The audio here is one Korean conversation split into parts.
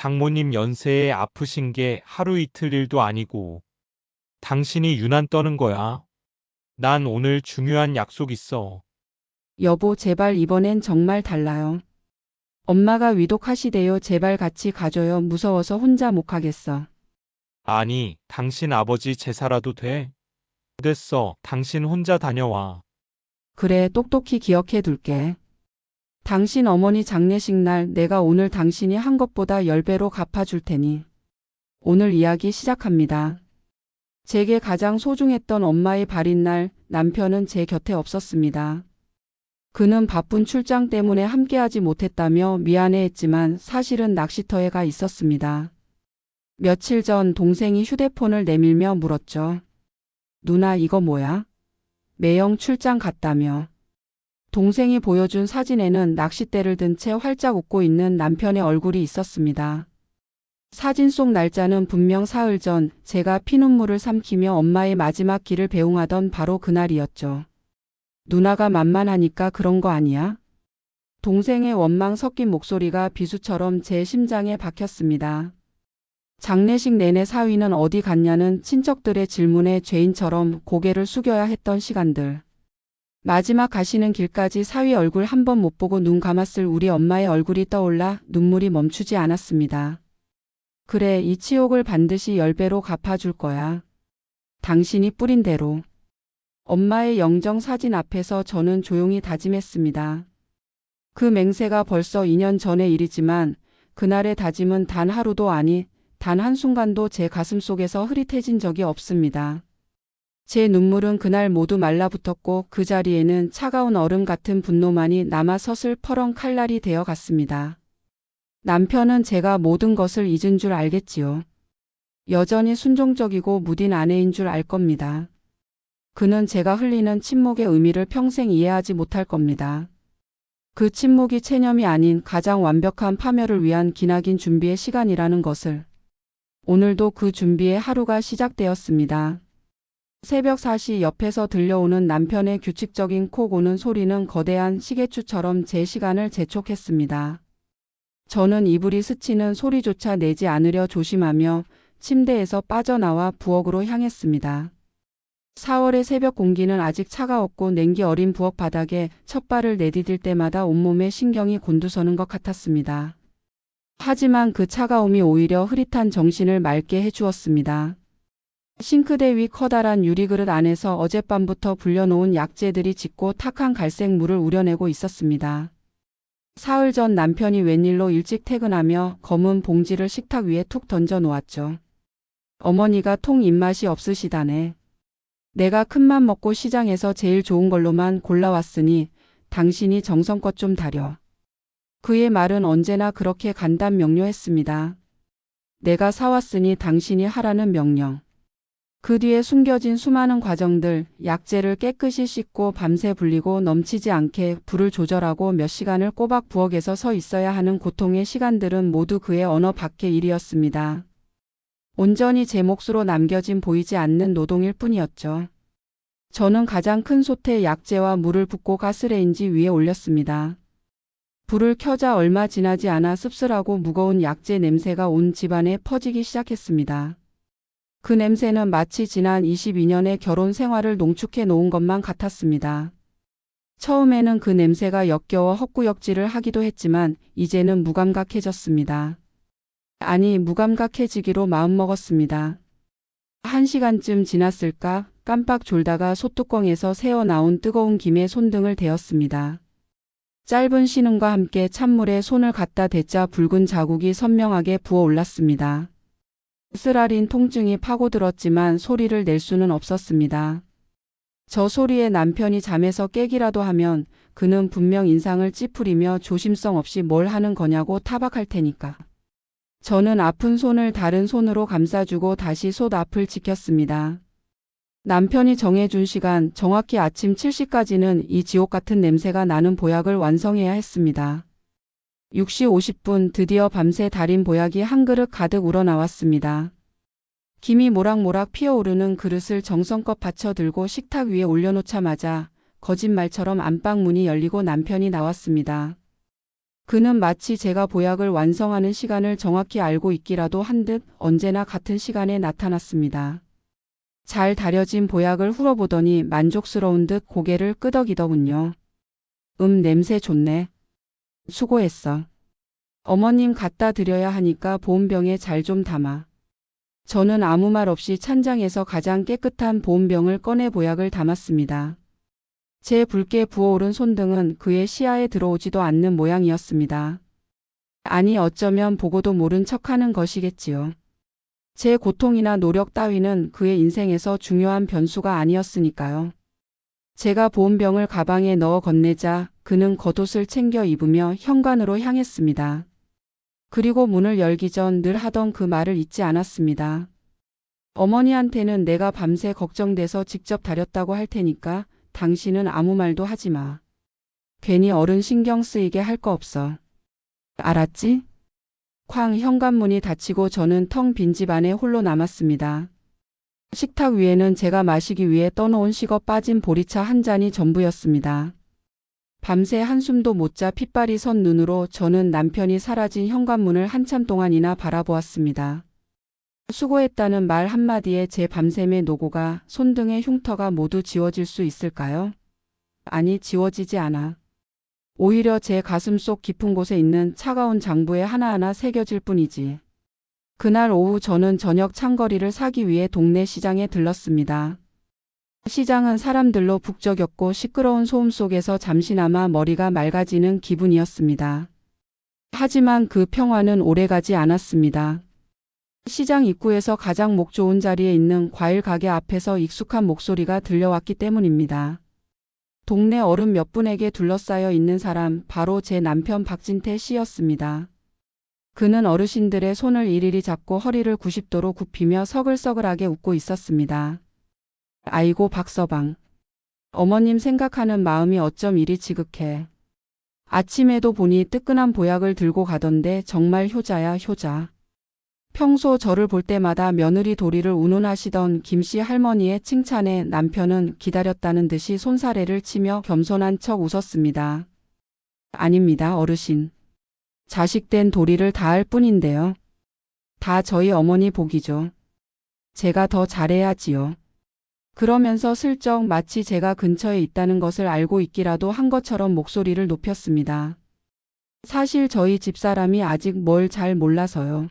장모님 연세에 아프신 게 하루 이틀 일도 아니고 당신이 유난 떠는 거야. 난 오늘 중요한 약속 있어. 여보, 제발 이번엔 정말 달라요. 엄마가 위독하시대요. 제발 같이 가줘요. 무서워서 혼자 못 가겠어. 아니, 당신 아버지 제사라도 돼? 됐어. 당신 혼자 다녀와. 그래, 똑똑히 기억해 둘게. 당신 어머니 장례식 날 내가 오늘 당신이 한 것보다 10배로 갚아줄 테니. 오늘 이야기 시작합니다. 제게 가장 소중했던 엄마의 발인 날 남편은 제 곁에 없었습니다. 그는 바쁜 출장 때문에 함께하지 못했다며 미안해했지만 사실은 낚시터에 가 있었습니다. 며칠 전 동생이 휴대폰을 내밀며 물었죠. 누나, 이거 뭐야? 매형 출장 갔다며. 동생이 보여준 사진에는 낚싯대를 든 채 활짝 웃고 있는 남편의 얼굴이 있었습니다. 사진 속 날짜는 분명 사흘 전 제가 피눈물을 삼키며 엄마의 마지막 길을 배웅하던 바로 그날이었죠. 누나가 만만하니까 그런 거 아니야? 동생의 원망 섞인 목소리가 비수처럼 제 심장에 박혔습니다. 장례식 내내 사위는 어디 갔냐는 친척들의 질문에 죄인처럼 고개를 숙여야 했던 시간들. 마지막 가시는 길까지 사위 얼굴 한 번 못 보고 눈 감았을 우리 엄마의 얼굴이 떠올라 눈물이 멈추지 않았습니다. 그래, 이 치욕을 반드시 10배로 갚아줄 거야. 당신이 뿌린 대로. 엄마의 영정 사진 앞에서 저는 조용히 다짐했습니다. 그 맹세가 벌써 2년 전의 일이지만 그날의 다짐은 단 하루도 아니 단 한순간도 제 가슴 속에서 흐릿해진 적이 없습니다. 제 눈물은 그날 모두 말라붙었고 그 자리에는 차가운 얼음 같은 분노만이 남아 서슬퍼런 칼날이 되어 갔습니다. 남편은 제가 모든 것을 잊은 줄 알겠지요. 여전히 순종적이고 무딘 아내인 줄 알 겁니다. 그는 제가 흘리는 침묵의 의미를 평생 이해하지 못할 겁니다. 그 침묵이 체념이 아닌 가장 완벽한 파멸을 위한 기나긴 준비의 시간이라는 것을. 오늘도 그 준비의 하루가 시작되었습니다. 새벽 4시 옆에서 들려오는 남편의 규칙적인 코 고는 소리는 거대한 시계추처럼 제 시간을 재촉했습니다. 저는 이불이 스치는 소리조차 내지 않으려 조심하며 침대에서 빠져나와 부엌으로 향했습니다. 4월의 새벽 공기는 아직 차가웠고 냉기 어린 부엌 바닥에 첫 발을 내디딜 때마다 온몸에 신경이 곤두서는 것 같았습니다. 하지만 그 차가움이 오히려 흐릿한 정신을 맑게 해주었습니다. 싱크대 위 커다란 유리그릇 안에서 어젯밤부터 불려놓은 약재들이 짙고 탁한 갈색 물을 우려내고 있었습니다. 사흘 전 남편이 웬일로 일찍 퇴근하며 검은 봉지를 식탁 위에 툭 던져 놓았죠. 어머니가 통 입맛이 없으시다네. 내가 큰맘 먹고 시장에서 제일 좋은 걸로만 골라왔으니 당신이 정성껏 좀 다려. 그의 말은 언제나 그렇게 간단 명료했습니다. 내가 사왔으니 당신이 하라는 명령. 그 뒤에 숨겨진 수많은 과정들, 약재를 깨끗이 씻고 밤새 불리고 넘치지 않게 불을 조절하고 몇 시간을 꼬박 부엌에서 서 있어야 하는 고통의 시간들은 모두 그의 언어 밖의 일이었습니다. 온전히 제 몫으로 남겨진 보이지 않는 노동일 뿐이었죠. 저는 가장 큰 솥에 약재와 물을 붓고 가스레인지 위에 올렸습니다. 불을 켜자 얼마 지나지 않아 씁쓸하고 무거운 약재 냄새가 온 집안에 퍼지기 시작했습니다. 그 냄새는 마치 지난 22년의 결혼 생활을 농축해 놓은 것만 같았습니다. 처음에는 그 냄새가 역겨워 헛구역질을 하기도 했지만 이제는 무감각해졌습니다. 아니, 무감각해지기로 마음먹었습니다. 1시간쯤 지났을까 깜빡 졸다가 솥뚜껑에서 새어나온 뜨거운 김에 손등을 대었습니다. 짧은 신음과 함께 찬물에 손을 갖다 댔자 붉은 자국이 선명하게 부어올랐습니다. 쓰라린 통증이 파고들었지만 소리를 낼 수는 없었습니다. 저 소리에 남편이 잠에서 깨기라도 하면 그는 분명 인상을 찌푸리며 조심성 없이 뭘 하는 거냐고 타박할 테니까. 저는 아픈 손을 다른 손으로 감싸주고 다시 솥 앞을 지켰습니다. 남편이 정해준 시간, 정확히 아침 7시까지는 이 지옥 같은 냄새가 나는 보약을 완성해야 했습니다. 6시 50분 드디어 밤새 달인 보약이 한 그릇 가득 우러나왔습니다. 김이 모락모락 피어오르는 그릇을 정성껏 받쳐 들고 식탁 위에 올려놓자마자 거짓말처럼 안방 문이 열리고 남편이 나왔습니다. 그는 마치 제가 보약을 완성하는 시간을 정확히 알고 있기라도 한 듯 언제나 같은 시간에 나타났습니다. 잘 다려진 보약을 훑어보더니 만족스러운 듯 고개를 끄덕이더군요. 냄새 좋네. 수고했어. 어머님 갖다 드려야 하니까 보온병에 잘 좀 담아. 저는 아무 말 없이 찬장에서 가장 깨끗한 보온병을 꺼내 보약을 담았습니다. 제 붉게 부어오른 손등은 그의 시야에 들어오지도 않는 모양이었습니다. 아니 어쩌면 보고도 모른 척하는 것이겠지요. 제 고통이나 노력 따위는 그의 인생에서 중요한 변수가 아니었으니까요. 제가 보온병을 가방에 넣어 건네자 그는 겉옷을 챙겨 입으며 현관으로 향했습니다. 그리고 문을 열기 전 늘 하던 그 말을 잊지 않았습니다. 어머니한테는 내가 밤새 걱정돼서 직접 다렸다고 할 테니까 당신은 아무 말도 하지 마. 괜히 어른 신경 쓰이게 할 거 없어. 알았지? 쾅 현관문이 닫히고 저는 텅 빈 집 안에 홀로 남았습니다. 식탁 위에는 제가 마시기 위해 떠놓은 식어 빠진 보리차 한 잔이 전부였습니다. 밤새 한숨도 못 자 핏발이 선 눈으로 저는 남편이 사라진 현관문을 한참 동안이나 바라보았습니다. 수고했다는 말 한마디에 제 밤샘의 노고가 손등의 흉터가 모두 지워질 수 있을까요? 아니 지워지지 않아. 오히려 제 가슴 속 깊은 곳에 있는 차가운 장부에 하나하나 새겨질 뿐이지. 그날 오후 저는 저녁 찬거리를 사기 위해 동네 시장에 들렀습니다. 시장은 사람들로 북적였고 시끄러운 소음 속에서 잠시나마 머리가 맑아지는 기분이었습니다. 하지만 그 평화는 오래가지 않았습니다. 시장 입구에서 가장 목 좋은 자리에 있는 과일 가게 앞에서 익숙한 목소리가 들려왔기 때문입니다. 동네 어른 몇 분에게 둘러싸여 있는 사람 바로 제 남편 박진태 씨였습니다. 그는 어르신들의 손을 일일이 잡고 허리를 90도로 굽히며 서글서글하게 웃고 있었습니다. 아이고 박서방. 어머님 생각하는 마음이 어쩜 이리 지극해. 아침에도 보니 뜨끈한 보약을 들고 가던데 정말 효자야 효자. 평소 저를 볼 때마다 며느리 도리를 운운하시던 김씨 할머니의 칭찬에 남편은 기다렸다는 듯이 손사래를 치며 겸손한 척 웃었습니다. 아닙니다 어르신. 자식된 도리를 다할 뿐인데요. 다 저희 어머니 복이죠. 제가 더 잘해야지요. 그러면서 슬쩍 마치 제가 근처에 있다는 것을 알고 있기라도 한 것처럼 목소리를 높였습니다. 사실 저희 집사람이 아직 뭘 잘 몰라서요.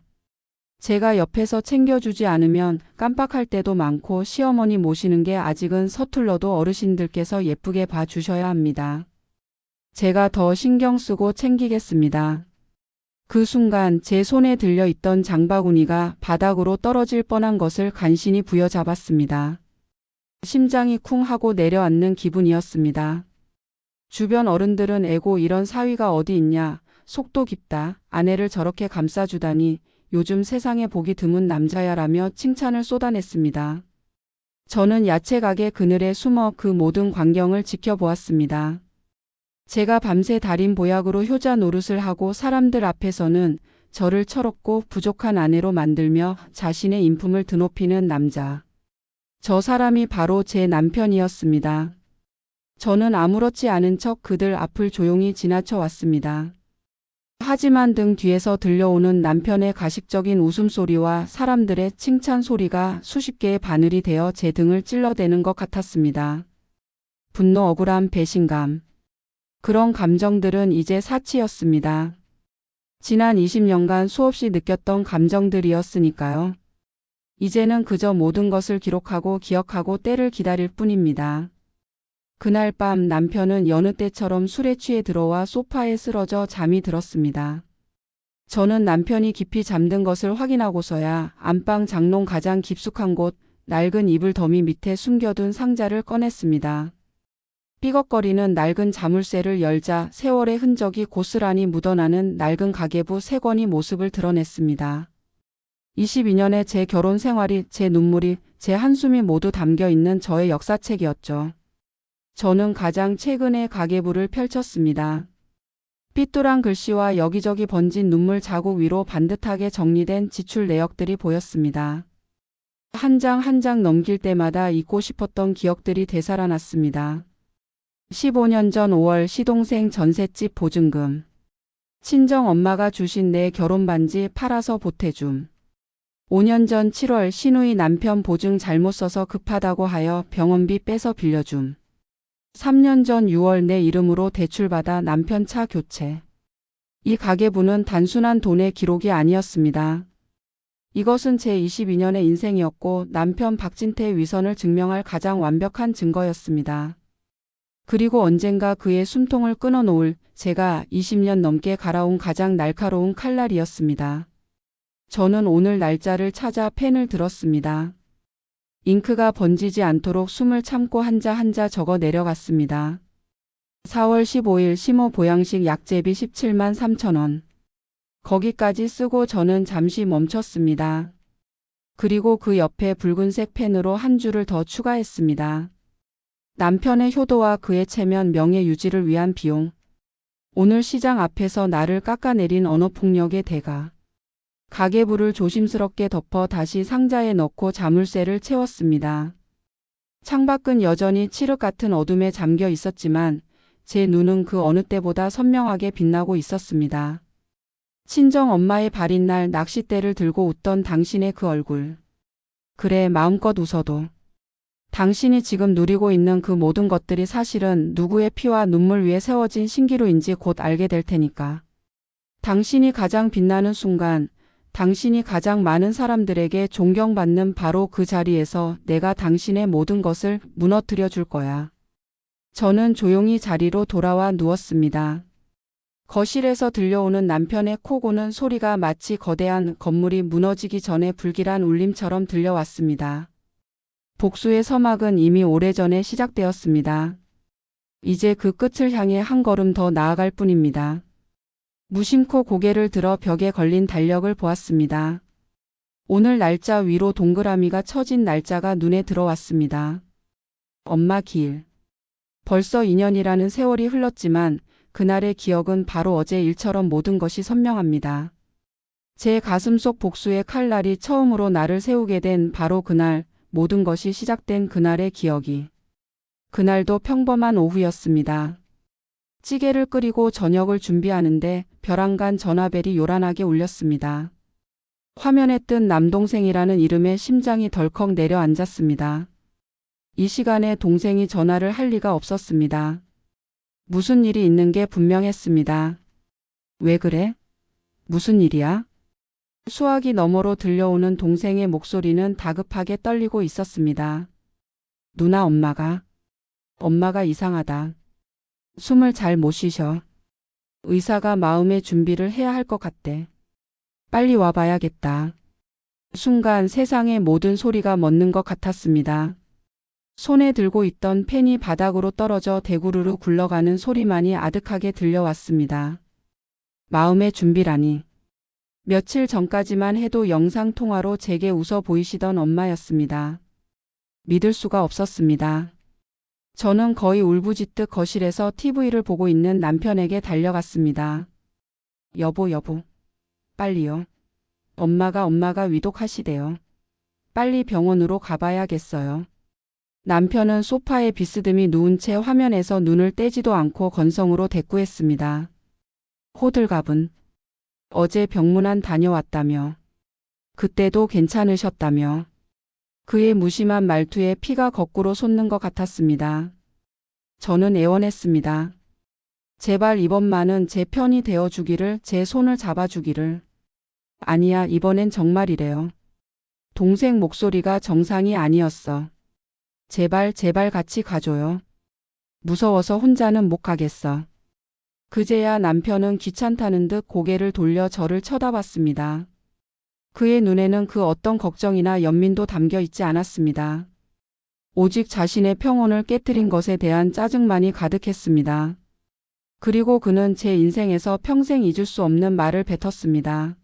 제가 옆에서 챙겨주지 않으면 깜빡할 때도 많고 시어머니 모시는 게 아직은 서툴러도 어르신들께서 예쁘게 봐주셔야 합니다. 제가 더 신경 쓰고 챙기겠습니다. 그 순간 제 손에 들려 있던 장바구니가 바닥으로 떨어질 뻔한 것을 간신히 부여잡았습니다. 심장이 쿵 하고 내려앉는 기분이었습니다. 주변 어른들은 에고 이런 사위가 어디 있냐, 속도 깊다, 아내를 저렇게 감싸주다니, 요즘 세상에 보기 드문 남자야라며 칭찬을 쏟아냈습니다. 저는 야채 가게 그늘에 숨어 그 모든 광경을 지켜보았습니다. 제가 밤새 달인 보약으로 효자 노릇을 하고 사람들 앞에서는 저를 철없고 부족한 아내로 만들며 자신의 인품을 드높이는 남자. 저 사람이 바로 제 남편이었습니다. 저는 아무렇지 않은 척 그들 앞을 조용히 지나쳐 왔습니다. 하지만 등 뒤에서 들려오는 남편의 가식적인 웃음소리와 사람들의 칭찬 소리가 수십 개의 바늘이 되어 제 등을 찔러대는 것 같았습니다. 분노, 억울함, 배신감. 그런 감정들은 이제 사치였습니다. 지난 20년간 수없이 느꼈던 감정들이었으니까요. 이제는 그저 모든 것을 기록하고 기억하고 때를 기다릴 뿐입니다. 그날 밤 남편은 여느 때처럼 술에 취해 들어와 소파에 쓰러져 잠이 들었습니다. 저는 남편이 깊이 잠든 것을 확인하고서야 안방 장롱 가장 깊숙한 곳 낡은 이불 더미 밑에 숨겨둔 상자를 꺼냈습니다. 삐걱거리는 낡은 자물쇠를 열자 세월의 흔적이 고스란히 묻어나는 낡은 가계부 3권이 모습을 드러냈습니다. 22년의 제 결혼 생활이, 제 눈물이, 제 한숨이 모두 담겨 있는 저의 역사책이었죠. 저는 가장 최근의 가계부를 펼쳤습니다. 삐뚤한 글씨와 여기저기 번진 눈물 자국 위로 반듯하게 정리된 지출 내역들이 보였습니다. 한 장 한 장 넘길 때마다 잊고 싶었던 기억들이 되살아났습니다. 15년 전 5월 시동생 전셋집 보증금. 친정 엄마가 주신 내 결혼 반지 팔아서 보태줌. 5년 전 7월 시누이 남편 보증 잘못 써서 급하다고 하여 병원비 빼서 빌려줌. 3년 전 6월 내 이름으로 대출받아 남편 차 교체. 이 가계부는 단순한 돈의 기록이 아니었습니다. 이것은 제 22년의 인생이었고 남편 박진태의 위선을 증명할 가장 완벽한 증거였습니다. 그리고 언젠가 그의 숨통을 끊어놓을 제가 20년 넘게 갈아온 가장 날카로운 칼날이었습니다. 저는 오늘 날짜를 찾아 펜을 들었습니다. 잉크가 번지지 않도록 숨을 참고 한자 한자 적어 내려갔습니다. 4월 15일 심호 보양식 약제비 17만 3천 원. 거기까지 쓰고 저는 잠시 멈췄습니다. 그리고 그 옆에 붉은색 펜으로 한 줄을 더 추가했습니다. 남편의 효도와 그의 체면 명예 유지를 위한 비용. 오늘 시장 앞에서 나를 깎아내린 언어폭력의 대가. 가계부를 조심스럽게 덮어 다시 상자에 넣고 자물쇠를 채웠습니다. 창밖은 여전히 칠흑 같은 어둠에 잠겨 있었지만 제 눈은 그 어느 때보다 선명하게 빛나고 있었습니다. 친정 엄마의 발인 날 낚싯대를 들고 웃던 당신의 그 얼굴. 그래, 마음껏 웃어도. 당신이 지금 누리고 있는 그 모든 것들이 사실은 누구의 피와 눈물 위에 세워진 신기루인지 곧 알게 될 테니까. 당신이 가장 빛나는 순간, 당신이 가장 많은 사람들에게 존경받는 바로 그 자리에서 내가 당신의 모든 것을 무너뜨려 줄 거야. 저는 조용히 자리로 돌아와 누웠습니다. 거실에서 들려오는 남편의 코 고는 소리가 마치 거대한 건물이 무너지기 전에 불길한 울림처럼 들려왔습니다. 복수의 서막은 이미 오래전에 시작되었습니다. 이제 그 끝을 향해 한 걸음 더 나아갈 뿐입니다. 무심코 고개를 들어 벽에 걸린 달력을 보았습니다. 오늘 날짜 위로 동그라미가 쳐진 날짜가 눈에 들어왔습니다. 엄마 기일. 벌써 2년이라는 세월이 흘렀지만 그날의 기억은 바로 어제 일처럼 모든 것이 선명합니다. 제 가슴 속 복수의 칼날이 처음으로 나를 세우게 된 바로 그날, 모든 것이 시작된 그날의 기억이. 그날도 평범한 오후였습니다. 찌개를 끓이고 저녁을 준비하는데 벼랑간 전화벨이 요란하게 울렸습니다. 화면에 뜬 남동생이라는 이름에 심장이 덜컥 내려앉았습니다. 이 시간에 동생이 전화를 할 리가 없었습니다. 무슨 일이 있는 게 분명했습니다. 왜 그래? 무슨 일이야? 수화기 너머로 들려오는 동생의 목소리는 다급하게 떨리고 있었습니다. 누나, 엄마가 이상하다. 숨을 잘 못 쉬셔. 의사가 마음의 준비를 해야 할 것 같대. 빨리 와봐야겠다. 순간 세상의 모든 소리가 멎는 것 같았습니다. 손에 들고 있던 펜이 바닥으로 떨어져 대구르르 굴러가는 소리만이 아득하게 들려왔습니다. 마음의 준비라니. 며칠 전까지만 해도 영상통화로 제게 웃어 보이시던 엄마였습니다. 믿을 수가 없었습니다. 저는 거의 울부짖듯 거실에서 TV를 보고 있는 남편에게 달려갔습니다. 여보, 빨리요. 엄마가 위독하시대요. 빨리 병원으로 가봐야겠어요. 남편은 소파에 비스듬히 누운 채 화면에서 눈을 떼지도 않고 건성으로 대꾸했습니다. 호들갑은 어제 병문안 다녀왔다며. 그때도 괜찮으셨다며. 그의 무심한 말투에 피가 거꾸로 솟는 것 같았습니다. 저는 애원했습니다. 제발 이번만은 제 편이 되어주기를, 제 손을 잡아주기를. 아니야, 이번엔 정말이래요. 동생 목소리가 정상이 아니었어. 제발 같이 가줘요. 무서워서 혼자는 못 가겠어. 그제야 남편은 귀찮다는 듯 고개를 돌려 저를 쳐다봤습니다. 그의 눈에는 그 어떤 걱정이나 연민도 담겨 있지 않았습니다. 오직 자신의 평온을 깨뜨린 것에 대한 짜증만이 가득했습니다. 그리고 그는 제 인생에서 평생 잊을 수 없는 말을 뱉었습니다.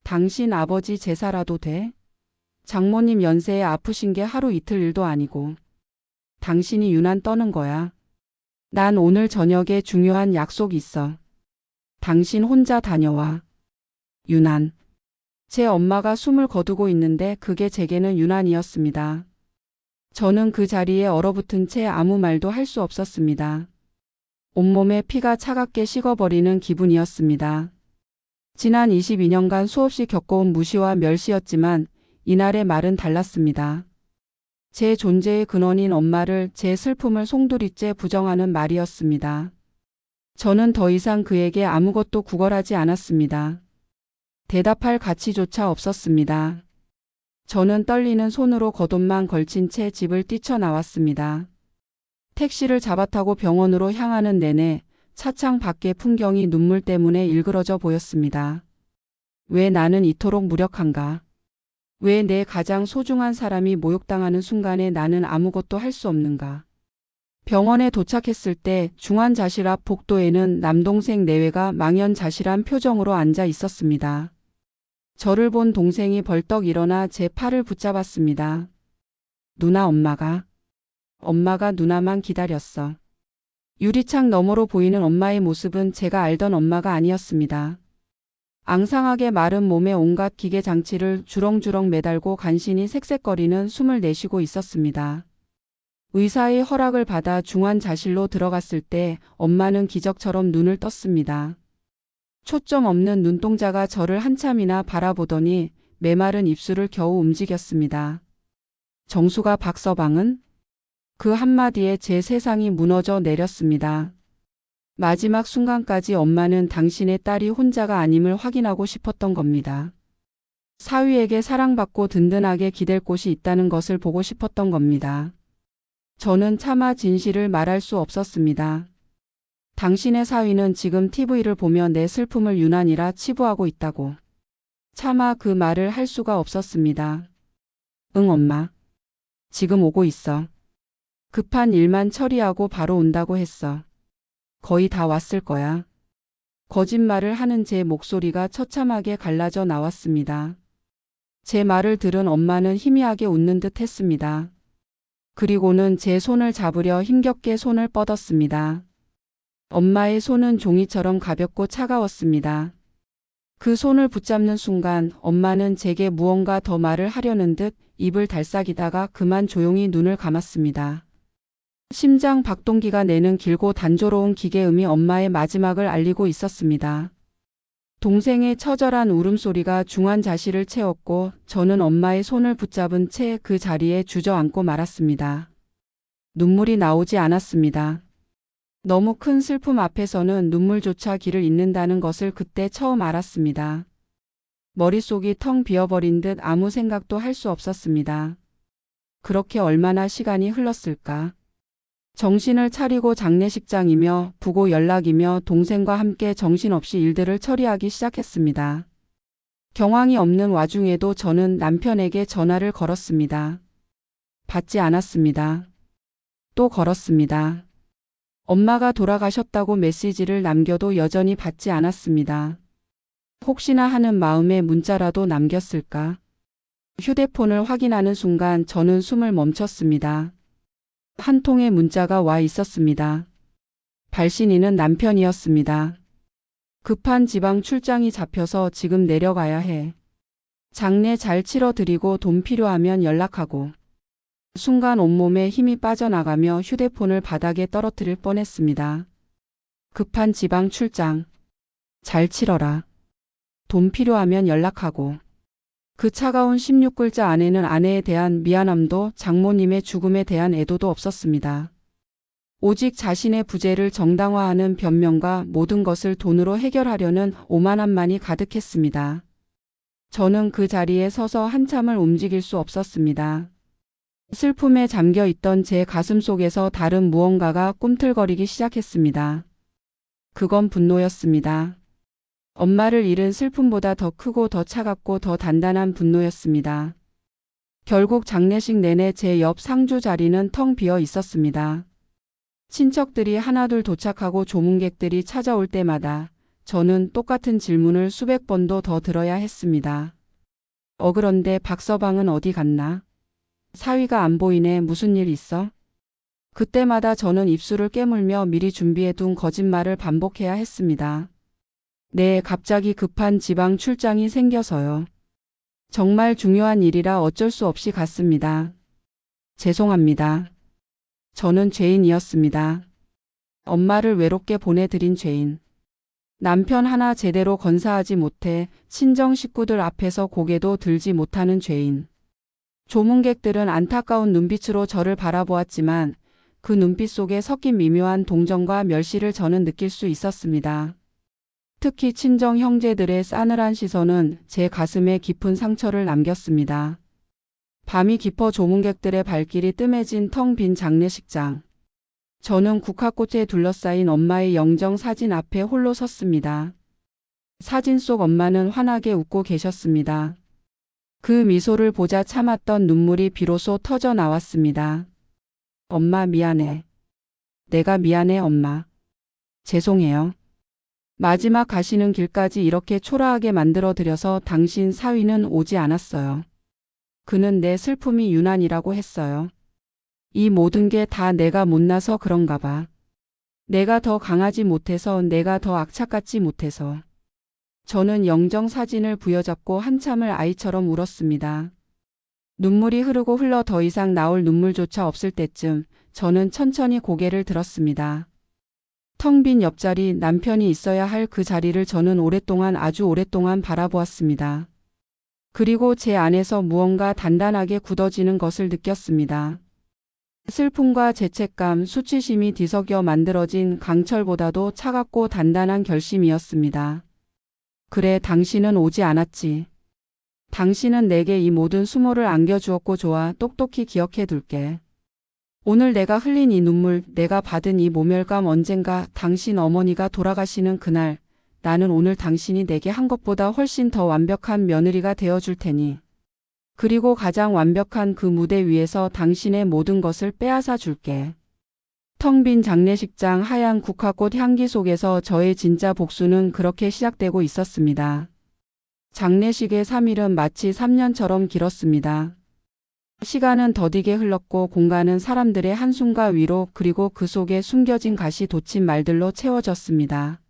당신 아버지 제사라도 돼? 장모님 연세에 아프신 게 하루 이틀 일도 아니고. 당신이 유난 떠는 거야. 난 오늘 저녁에 중요한 약속 있어. 당신 혼자 다녀와. 유난. 제 엄마가 숨을 거두고 있는데 그게 제게는 유난이었습니다. 저는 그 자리에 얼어붙은 채 아무 말도 할 수 없었습니다. 온몸에 피가 차갑게 식어버리는 기분이었습니다. 지난 22년간 수없이 겪어온 무시와 멸시였지만 이날의 말은 달랐습니다. 제 존재의 근원인 엄마를, 제 슬픔을 송두리째 부정하는 말이었습니다. 저는 더 이상 그에게 아무것도 구걸하지 않았습니다. 대답할 가치조차 없었습니다. 저는 떨리는 손으로 겉옷만 걸친 채 집을 뛰쳐나왔습니다. 택시를 잡아타고 병원으로 향하는 내내 차창 밖의 풍경이 눈물 때문에 일그러져 보였습니다. 왜 나는 이토록 무력한가? 왜 내 가장 소중한 사람이 모욕당하는 순간에 나는 아무것도 할 수 없는가? 병원에 도착했을 때 중환자실 앞 복도에는 남동생 내외가 망연자실한 표정으로 앉아 있었습니다. 저를 본 동생이 벌떡 일어나 제 팔을 붙잡았습니다. 누나, 엄마가 누나만 기다렸어. 유리창 너머로 보이는 엄마의 모습은 제가 알던 엄마가 아니었습니다. 앙상하게 마른 몸에 온갖 기계 장치를 주렁주렁 매달고 간신히 색색거리는 숨을 내쉬고 있었습니다. 의사의 허락을 받아 중환자실로 들어갔을 때 엄마는 기적처럼 눈을 떴습니다. 초점 없는 눈동자가 저를 한참이나 바라보더니 메마른 입술을 겨우 움직였습니다. 정수가 박서방은? 그 한마디에 제 세상이 무너져 내렸습니다. 마지막 순간까지 엄마는 당신의 딸이 혼자가 아님을 확인하고 싶었던 겁니다. 사위에게 사랑받고 든든하게 기댈 곳이 있다는 것을 보고 싶었던 겁니다. 저는 차마 진실을 말할 수 없었습니다. 당신의 사위는 지금 TV를 보며 내 슬픔을 유난이라 치부하고 있다고. 차마 그 말을 할 수가 없었습니다. 응, 엄마. 지금 오고 있어. 급한 일만 처리하고 바로 온다고 했어. 거의 다 왔을 거야. 거짓말을 하는 제 목소리가 처참하게 갈라져 나왔습니다. 제 말을 들은 엄마는 희미하게 웃는 듯 했습니다. 그리고는 제 손을 잡으려 힘겹게 손을 뻗었습니다. 엄마의 손은 종이처럼 가볍고 차가웠습니다. 그 손을 붙잡는 순간 엄마는 제게 무언가 더 말을 하려는 듯 입을 달싹이다가 그만 조용히 눈을 감았습니다. 심장 박동기가 내는 길고 단조로운 기계음이 엄마의 마지막을 알리고 있었습니다. 동생의 처절한 울음소리가 중환자실을 채웠고 저는 엄마의 손을 붙잡은 채 그 자리에 주저앉고 말았습니다. 눈물이 나오지 않았습니다. 너무 큰 슬픔 앞에서는 눈물조차 길을 잇는다는 것을 그때 처음 알았습니다. 머릿속이 텅 비어버린 듯 아무 생각도 할 수 없었습니다. 그렇게 얼마나 시간이 흘렀을까? 정신을 차리고 장례식장이며 부고 연락이며 동생과 함께 정신없이 일들을 처리하기 시작했습니다. 경황이 없는 와중에도 저는 남편에게 전화를 걸었습니다. 받지 않았습니다. 또 걸었습니다. 엄마가 돌아가셨다고 메시지를 남겨도 여전히 받지 않았습니다. 혹시나 하는 마음에 문자라도 남겼을까? 휴대폰을 확인하는 순간 저는 숨을 멈췄습니다. 한 통의 문자가 와 있었습니다. 발신인은 남편이었습니다. 급한 지방 출장이 잡혀서 지금 내려가야 해. 장례 잘 치러드리고 돈 필요하면 연락하고. 순간 온몸에 힘이 빠져나가며 휴대폰을 바닥에 떨어뜨릴 뻔했습니다. 급한 지방 출장. 잘 치러라. 돈 필요하면 연락하고. 그 차가운 16글자 안에는 아내에 대한 미안함도 장모님의 죽음에 대한 애도도 없었습니다. 오직 자신의 부재를 정당화하는 변명과 모든 것을 돈으로 해결하려는 오만함만이 가득했습니다. 저는 그 자리에 서서 한참을 움직일 수 없었습니다. 슬픔에 잠겨 있던 제 가슴 속에서 다른 무언가가 꿈틀거리기 시작했습니다. 그건 분노였습니다. 엄마를 잃은 슬픔보다 더 크고 더 차갑고 더 단단한 분노였습니다. 결국 장례식 내내 제 옆 상주 자리는 텅 비어 있었습니다. 친척들이 하나둘 도착하고 조문객들이 찾아올 때마다 저는 똑같은 질문을 수백 번도 더 들어야 했습니다. 그런데 박서방은 어디 갔나? 사위가 안 보이네. 무슨 일 있어? 그때마다 저는 입술을 깨물며 미리 준비해둔 거짓말을 반복해야 했습니다. 네, 갑자기 급한 지방 출장이 생겨서요. 정말 중요한 일이라 어쩔 수 없이 갔습니다. 죄송합니다. 저는 죄인이었습니다. 엄마를 외롭게 보내드린 죄인. 남편 하나 제대로 건사하지 못해 친정 식구들 앞에서 고개도 들지 못하는 죄인. 조문객들은 안타까운 눈빛으로 저를 바라보았지만 그 눈빛 속에 섞인 미묘한 동정과 멸시를 저는 느낄 수 있었습니다. 특히 친정 형제들의 싸늘한 시선은 제 가슴에 깊은 상처를 남겼습니다. 밤이 깊어 조문객들의 발길이 뜸해진 텅 빈 장례식장. 저는 국화꽃에 둘러싸인 엄마의 영정 사진 앞에 홀로 섰습니다. 사진 속 엄마는 환하게 웃고 계셨습니다. 그 미소를 보자 참았던 눈물이 비로소 터져 나왔습니다. 엄마 미안해. 내가 미안해 엄마. 죄송해요. 마지막 가시는 길까지 이렇게 초라하게 만들어드려서 당신 사위는 오지 않았어요. 그는 내 슬픔이 유난이라고 했어요. 이 모든 게 다 내가 못나서 그런가 봐. 내가 더 강하지 못해서, 내가 더 악착같지 못해서. 저는 영정 사진을 부여잡고 한참을 아이처럼 울었습니다. 눈물이 흐르고 흘러 더 이상 나올 눈물조차 없을 때쯤 저는 천천히 고개를 들었습니다. 텅 빈 옆자리, 남편이 있어야 할 그 자리를 저는 오랫동안, 아주 오랫동안 바라보았습니다. 그리고 제 안에서 무언가 단단하게 굳어지는 것을 느꼈습니다. 슬픔과 죄책감, 수치심이 뒤섞여 만들어진 강철보다도 차갑고 단단한 결심이었습니다. 그래, 당신은 오지 않았지. 당신은 내게 이 모든 수모를 안겨주었고 좋아, 똑똑히 기억해 둘게. 오늘 내가 흘린 이 눈물, 내가 받은 이 모멸감, 언젠가 당신 어머니가 돌아가시는 그날, 나는 오늘 당신이 내게 한 것보다 훨씬 더 완벽한 며느리가 되어줄 테니. 그리고 가장 완벽한 그 무대 위에서 당신의 모든 것을 빼앗아 줄게. 텅 빈 장례식장, 하얀 국화꽃 향기 속에서 저의 진짜 복수는 그렇게 시작되고 있었습니다. 장례식의 3일은 마치 3년처럼 길었습니다. 시간은 더디게 흘렀고 공간은 사람들의 한숨과 위로, 그리고 그 속에 숨겨진 가시 돋친 말들로 채워졌습니다.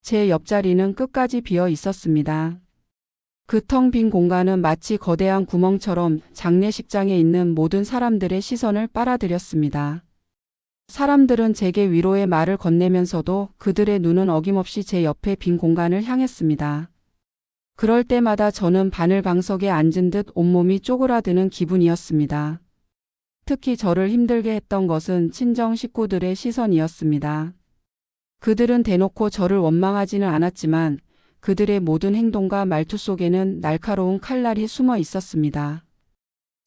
제 옆자리는 끝까지 비어 있었습니다. 그 텅 빈 공간은 마치 거대한 구멍처럼 장례식장에 있는 모든 사람들의 시선을 빨아들였습니다. 사람들은 제게 위로의 말을 건네면서도 그들의 눈은 어김없이 제 옆에 빈 공간을 향했습니다. 그럴 때마다 저는 바늘방석에 앉은 듯 온몸이 쪼그라드는 기분이었습니다. 특히 저를 힘들게 했던 것은 친정 식구들의 시선이었습니다. 그들은 대놓고 저를 원망하지는 않았지만 그들의 모든 행동과 말투 속에는 날카로운 칼날이 숨어 있었습니다.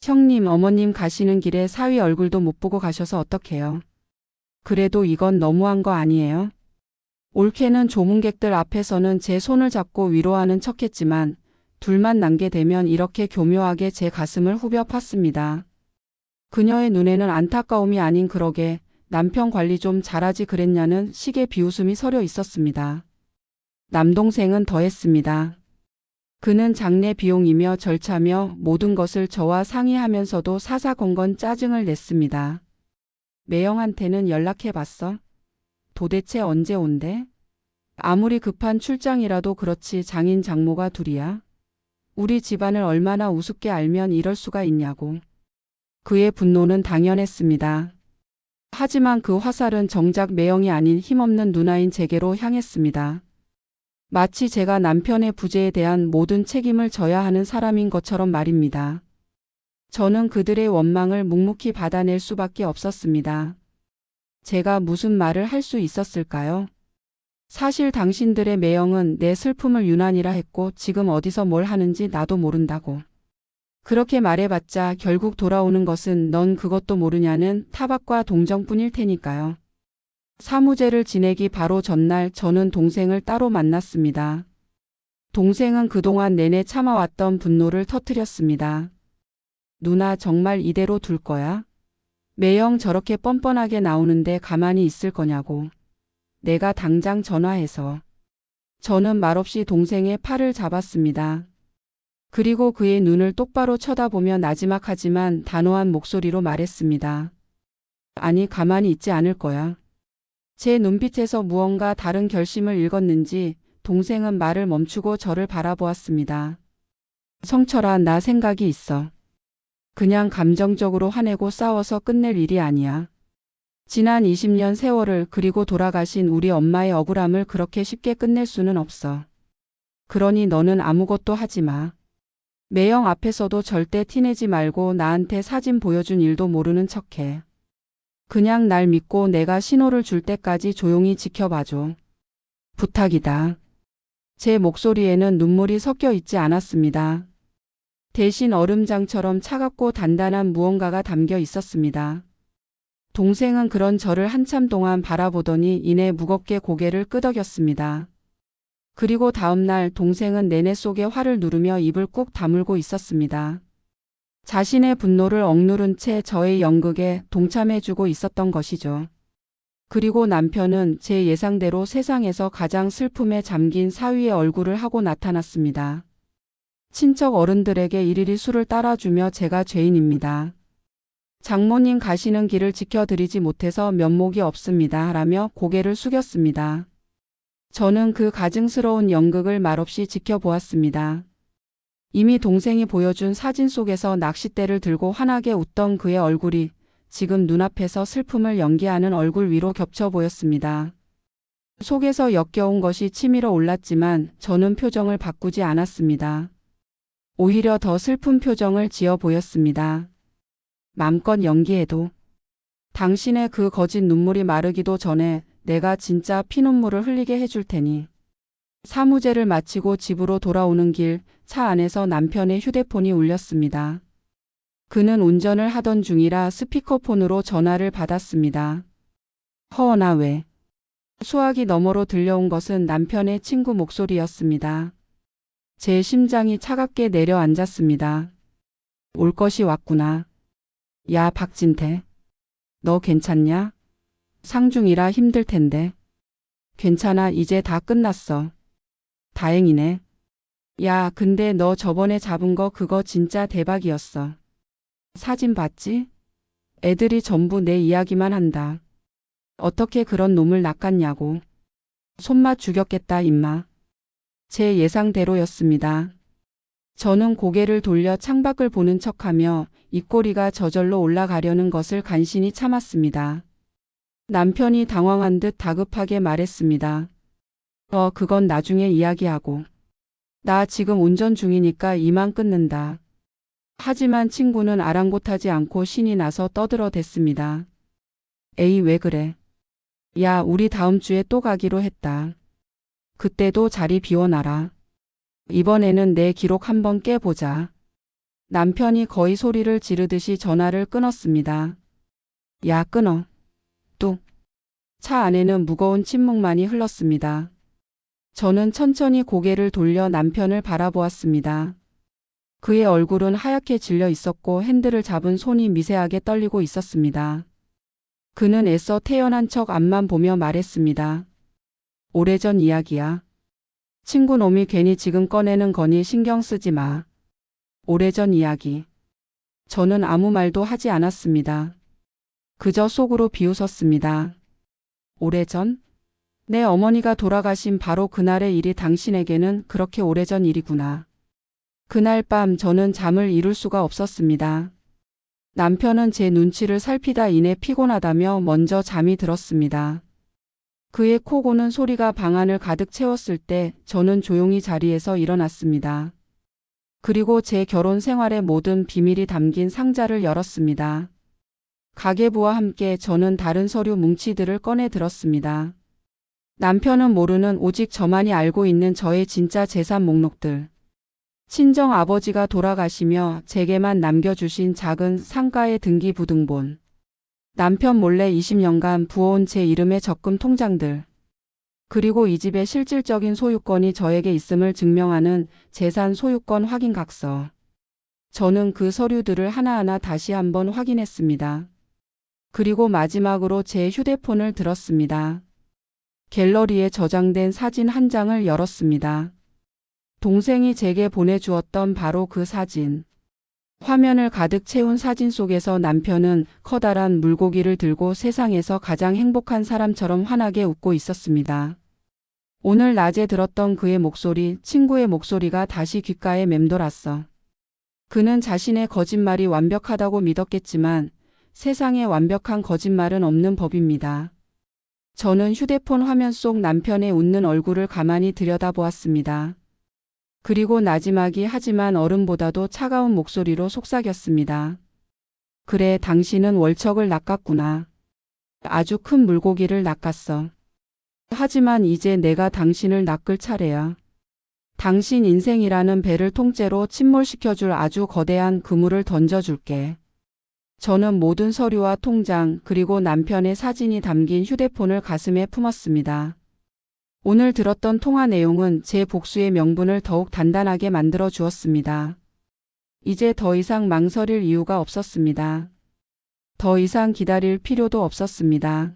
형님, 어머님 가시는 길에 사위 얼굴도 못 보고 가셔서 어떡해요. 그래도 이건 너무한 거 아니에요? 올케는 조문객들 앞에서는 제 손을 잡고 위로하는 척했지만 둘만 남게 되면 이렇게 교묘하게 제 가슴을 후벼 팠습니다. 그녀의 눈에는 안타까움이 아닌 그러게 남편 관리 좀 잘하지 그랬냐는 식의 비웃음이 서려 있었습니다. 남동생은 더했습니다. 그는 장례 비용이며 절차며 모든 것을 저와 상의하면서도 사사건건 짜증을 냈습니다. 매영한테는 연락해봤어? 도대체 언제 온대? 아무리 급한 출장이라도 그렇지 장인 장모가 둘이야? 우리 집안을 얼마나 우습게 알면 이럴 수가 있냐고. 그의 분노는 당연했습니다. 하지만 그 화살은 정작 매영이 아닌 힘없는 누나인 제게로 향했습니다. 마치 제가 남편의 부재에 대한 모든 책임을 져야 하는 사람인 것처럼 말입니다. 저는 그들의 원망을 묵묵히 받아낼 수밖에 없었습니다. 제가 무슨 말을 할 수 있었을까요? 사실 당신들의 매형은 내 슬픔을 유난이라 했고 지금 어디서 뭘 하는지 나도 모른다고. 그렇게 말해봤자 결국 돌아오는 것은 넌 그것도 모르냐는 타박과 동정뿐일 테니까요. 사무제를 지내기 바로 전날 저는 동생을 따로 만났습니다. 동생은 그동안 내내 참아왔던 분노를 터뜨렸습니다. 누나, 정말 이대로 둘 거야? 매형 저렇게 뻔뻔하게 나오는데 가만히 있을 거냐고. 내가 당장 전화해서. 저는 말없이 동생의 팔을 잡았습니다. 그리고 그의 눈을 똑바로 쳐다보며 나지막하지만 단호한 목소리로 말했습니다. 아니, 가만히 있지 않을 거야. 제 눈빛에서 무언가 다른 결심을 읽었는지 동생은 말을 멈추고 저를 바라보았습니다. 성철아, 나 생각이 있어. 그냥 감정적으로 화내고 싸워서 끝낼 일이 아니야. 지난 20년 세월을 그리고 돌아가신 우리 엄마의 억울함을 그렇게 쉽게 끝낼 수는 없어. 그러니 너는 아무것도 하지 마. 매형 앞에서도 절대 티내지 말고 나한테 사진 보여준 일도 모르는 척해. 그냥 날 믿고 내가 신호를 줄 때까지 조용히 지켜봐줘. 부탁이다. 제 목소리에는 눈물이 섞여 있지 않았습니다. 대신 얼음장처럼 차갑고 단단한 무언가가 담겨 있었습니다. 동생은 그런 저를 한참 동안 바라보더니 이내 무겁게 고개를 끄덕였습니다. 그리고 다음 날 동생은 내내 속에 화를 누르며 입을 꾹 다물고 있었습니다. 자신의 분노를 억누른 채 저의 연극에 동참해주고 있었던 것이죠. 그리고 남편은 제 예상대로 세상에서 가장 슬픔에 잠긴 사위의 얼굴을 하고 나타났습니다. 친척 어른들에게 일일이 술을 따라주며 제가 죄인입니다. 장모님 가시는 길을 지켜드리지 못해서 면목이 없습니다. 라며 고개를 숙였습니다. 저는 그 가증스러운 연극을 말없이 지켜보았습니다. 이미 동생이 보여준 사진 속에서 낚싯대를 들고 환하게 웃던 그의 얼굴이 지금 눈앞에서 슬픔을 연기하는 얼굴 위로 겹쳐 보였습니다. 속에서 역겨운 것이 치밀어 올랐지만 저는 표정을 바꾸지 않았습니다. 오히려 더 슬픈 표정을 지어 보였습니다. 맘껏 연기해도 당신의 그 거짓 눈물이 마르기도 전에 내가 진짜 피눈물을 흘리게 해줄 테니. 사무제를 마치고 집으로 돌아오는 길 차 안에서 남편의 휴대폰이 울렸습니다. 그는 운전을 하던 중이라 스피커폰으로 전화를 받았습니다. 허나 왜? 수화기 너머로 들려온 것은 남편의 친구 목소리였습니다. 제 심장이 차갑게 내려앉았습니다. 올 것이 왔구나. 야, 박진태. 너 괜찮냐? 상중이라 힘들 텐데. 괜찮아, 이제 다 끝났어. 다행이네. 야, 근데 너 저번에 잡은 거 그거 진짜 대박이었어. 사진 봤지? 애들이 전부 내 이야기만 한다. 어떻게 그런 놈을 낚았냐고. 손맛 죽였겠다, 임마. 제 예상대로였습니다. 저는 고개를 돌려 창밖을 보는 척하며 입꼬리가 저절로 올라가려는 것을 간신히 참았습니다. 남편이 당황한 듯 다급하게 말했습니다. 그건 나중에 이야기하고. 나 지금 운전 중이니까 이만 끊는다. 하지만 친구는 아랑곳하지 않고 신이 나서 떠들어댔습니다. 에이, 왜 그래? 야, 우리 다음 주에 또 가기로 했다. 그때도 자리 비워놔라. 이번에는 내 기록 한번 깨보자. 남편이 거의 소리를 지르듯이 전화를 끊었습니다. 야, 끊어. 뚝. 차 안에는 무거운 침묵만이 흘렀습니다. 저는 천천히 고개를 돌려 남편을 바라보았습니다. 그의 얼굴은 하얗게 질려 있었고 핸들을 잡은 손이 미세하게 떨리고 있었습니다. 그는 애써 태연한 척 앞만 보며 말했습니다. 오래전 이야기야. 친구 놈이 괜히 지금 꺼내는 거니 신경 쓰지 마. 오래전 이야기. 저는 아무 말도 하지 않았습니다. 그저 속으로 비웃었습니다. 오래전? 내 어머니가 돌아가신 바로 그날의 일이 당신에게는 그렇게 오래전 일이구나. 그날 밤 저는 잠을 이룰 수가 없었습니다. 남편은 제 눈치를 살피다 이내 피곤하다며 먼저 잠이 들었습니다. 그의 코 고는 소리가 방안을 가득 채웠을 때 저는 조용히 자리에서 일어났습니다. 그리고 제 결혼 생활의 모든 비밀이 담긴 상자를 열었습니다. 가계부와 함께 저는 다른 서류 뭉치들을 꺼내 들었습니다. 남편은 모르는 오직 저만이 알고 있는 저의 진짜 재산 목록들. 친정 아버지가 돌아가시며 제게만 남겨주신 작은 상가의 등기부등본. 남편 몰래 20년간 부어온 제 이름의 적금 통장들. 그리고 이 집의 실질적인 소유권이 저에게 있음을 증명하는 재산 소유권 확인 각서. 저는 그 서류들을 하나하나 다시 한번 확인했습니다. 그리고 마지막으로 제 휴대폰을 들었습니다. 갤러리에 저장된 사진 한 장을 열었습니다. 동생이 제게 보내주었던 바로 그 사진. 화면을 가득 채운 사진 속에서 남편은 커다란 물고기를 들고 세상에서 가장 행복한 사람처럼 환하게 웃고 있었습니다. 오늘 낮에 들었던 그의 목소리, 친구의 목소리가 다시 귓가에 맴돌았어. 그는 자신의 거짓말이 완벽하다고 믿었겠지만 세상에 완벽한 거짓말은 없는 법입니다. 저는 휴대폰 화면 속 남편의 웃는 얼굴을 가만히 들여다보았습니다. 그리고 나지막이 하지만 얼음보다도 차가운 목소리로 속삭였습니다. 그래, 당신은 월척을 낚았구나. 아주 큰 물고기를 낚았어. 하지만 이제 내가 당신을 낚을 차례야. 당신 인생이라는 배를 통째로 침몰시켜줄 아주 거대한 그물을 던져줄게. 저는 모든 서류와 통장 그리고 남편의 사진이 담긴 휴대폰을 가슴에 품었습니다. 오늘 들었던 통화 내용은 제 복수의 명분을 더욱 단단하게 만들어 주었습니다. 이제 더 이상 망설일 이유가 없었습니다. 더 이상 기다릴 필요도 없었습니다.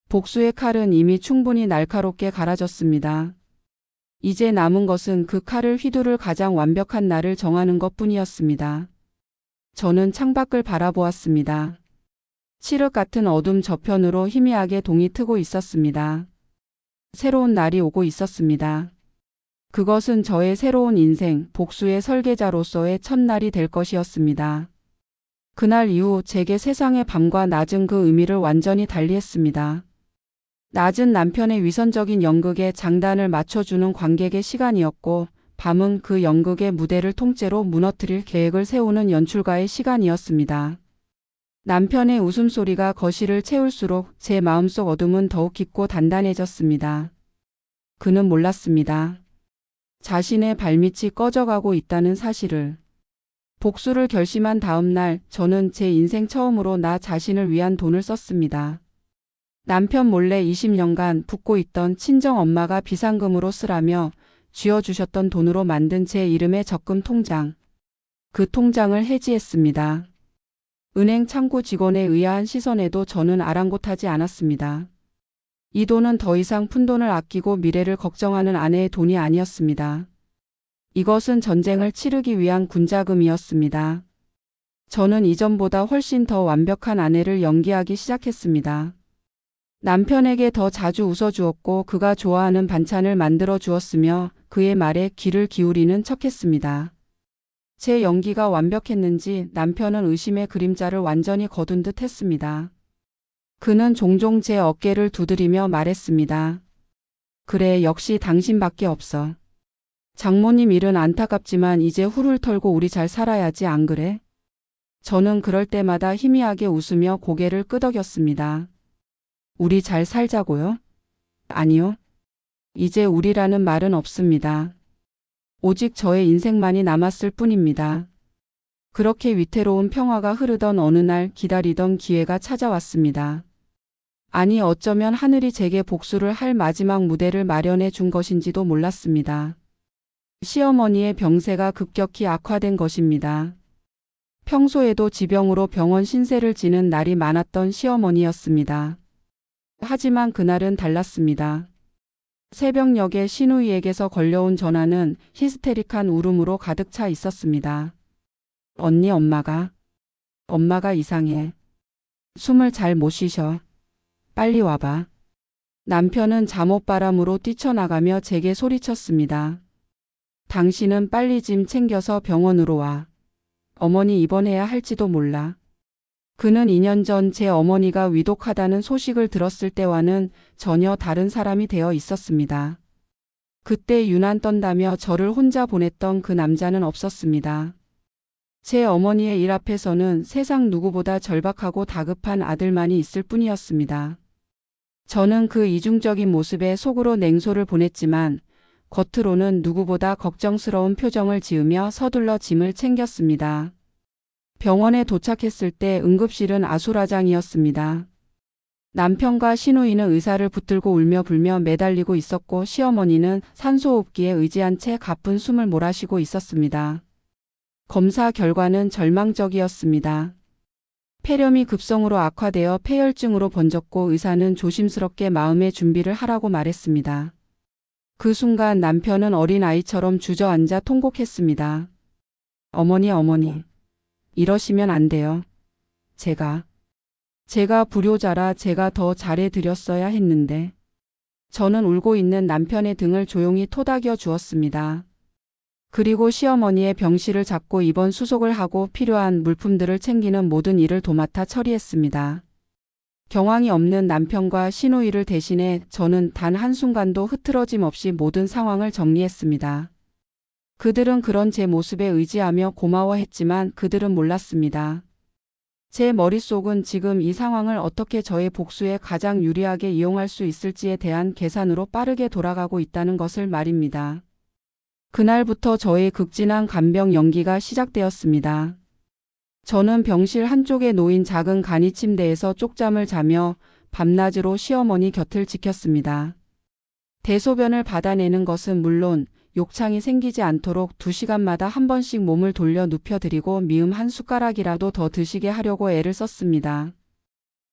복수의 칼은 이미 충분히 날카롭게 갈아졌습니다. 이제 남은 것은 그 칼을 휘두를 가장 완벽한 날을 정하는 것뿐이었습니다. 저는 창밖을 바라보았습니다. 칠흑 같은 어둠 저편으로 희미하게 동이 트고 있었습니다. 새로운 날이 오고 있었습니다. 그것은 저의 새로운 인생, 복수의 설계자로서의 첫날이 될 것이었습니다. 그날 이후 제게 세상의 밤과 낮은 그 의미를 완전히 달리했습니다. 낮은 남편의 위선적인 연극에 장단을 맞춰주는 관객의 시간이었고, 밤은 그 연극의 무대를 통째로 무너뜨릴 계획을 세우는 연출가의 시간이었습니다. 남편의 웃음소리가 거실을 채울수록 제 마음속 어둠은 더욱 깊고 단단해졌습니다. 그는 몰랐습니다. 자신의 발밑이 꺼져가고 있다는 사실을. 복수를 결심한 다음 날 저는 제 인생 처음으로 나 자신을 위한 돈을 썼습니다. 남편 몰래 20년간 붓고 있던 친정엄마가 비상금으로 쓰라며 쥐어주셨던 돈으로 만든 제 이름의 적금 통장. 그 통장을 해지했습니다. 은행 창구 직원의 의아한 시선에도 저는 아랑곳하지 않았습니다. 이 돈은 더 이상 푼돈을 아끼고 미래를 걱정하는 아내의 돈이 아니었습니다. 이것은 전쟁을 치르기 위한 군자금이었습니다. 저는 이전보다 훨씬 더 완벽한 아내를 연기하기 시작했습니다. 남편에게 더 자주 웃어주었고 그가 좋아하는 반찬을 만들어 주었으며 그의 말에 귀를 기울이는 척했습니다. 제 연기가 완벽했는지 남편은 의심의 그림자를 완전히 거둔 듯 했습니다. 그는 종종 제 어깨를 두드리며 말했습니다. 그래, 역시 당신밖에 없어. 장모님 일은 안타깝지만 이제 훌훌 털고 우리 잘 살아야지, 안 그래? 저는 그럴 때마다 희미하게 웃으며 고개를 끄덕였습니다. 우리 잘 살자고요? 아니요. 이제 우리라는 말은 없습니다. 오직 저의 인생만이 남았을 뿐입니다. 그렇게 위태로운 평화가 흐르던 어느 날 기다리던 기회가 찾아왔습니다. 아니, 어쩌면 하늘이 제게 복수를 할 마지막 무대를 마련해 준 것인지도 몰랐습니다. 시어머니의 병세가 급격히 악화된 것입니다. 평소에도 지병으로 병원 신세를 지는 날이 많았던 시어머니였습니다. 하지만 그날은 달랐습니다. 새벽녘에 시누이에게서 걸려온 전화는 히스테릭한 울음으로 가득 차 있었습니다. 언니, 엄마가 이상해. 숨을 잘 못 쉬셔. 빨리 와봐. 남편은 잠옷바람으로 뛰쳐나가며 제게 소리쳤습니다. 당신은 빨리 짐 챙겨서 병원으로 와. 어머니 입원해야 할지도 몰라. 그는 2년 전 제 어머니가 위독하다는 소식을 들었을 때와는 전혀 다른 사람이 되어 있었습니다. 그때 유난 떤다며 저를 혼자 보냈던 그 남자는 없었습니다. 제 어머니의 일 앞에서는 세상 누구보다 절박하고 다급한 아들만이 있을 뿐이었습니다. 저는 그 이중적인 모습에 속으로 냉소를 보냈지만 겉으로는 누구보다 걱정스러운 표정을 지으며 서둘러 짐을 챙겼습니다. 병원에 도착했을 때 응급실은 아수라장이었습니다. 남편과 시누이는 의사를 붙들고 울며 불며 매달리고 있었고 시어머니는 산소호흡기에 의지한 채 가쁜 숨을 몰아쉬고 있었습니다. 검사 결과는 절망적이었습니다. 폐렴이 급성으로 악화되어 폐혈증으로 번졌고 의사는 조심스럽게 마음의 준비를 하라고 말했습니다. 그 순간 남편은 어린아이처럼 주저앉아 통곡했습니다. 어머니. 이러시면 안 돼요. 제가 불효자라 제가 더 잘해드렸어야 했는데. 저는 울고 있는 남편의 등을 조용히 토닥여 주었습니다. 그리고 시어머니의 병실을 잡고 입원 수속을 하고 필요한 물품들을 챙기는 모든 일을 도맡아 처리했습니다. 경황이 없는 남편과 시누이를 대신해 저는 단 한순간도 흐트러짐 없이 모든 상황을 정리했습니다. 그들은 그런 제 모습에 의지하며 고마워했지만 그들은 몰랐습니다. 제 머릿속은 지금 이 상황을 어떻게 저의 복수에 가장 유리하게 이용할 수 있을지에 대한 계산으로 빠르게 돌아가고 있다는 것을 말입니다. 그날부터 저의 극진한 간병 연기가 시작되었습니다. 저는 병실 한쪽에 놓인 작은 간이 침대에서 쪽잠을 자며 밤낮으로 시어머니 곁을 지켰습니다. 대소변을 받아내는 것은 물론 욕창이 생기지 않도록 2시간마다 한 번씩 몸을 돌려 눕혀드리고 미음 한 숟가락이라도 더 드시게 하려고 애를 썼습니다.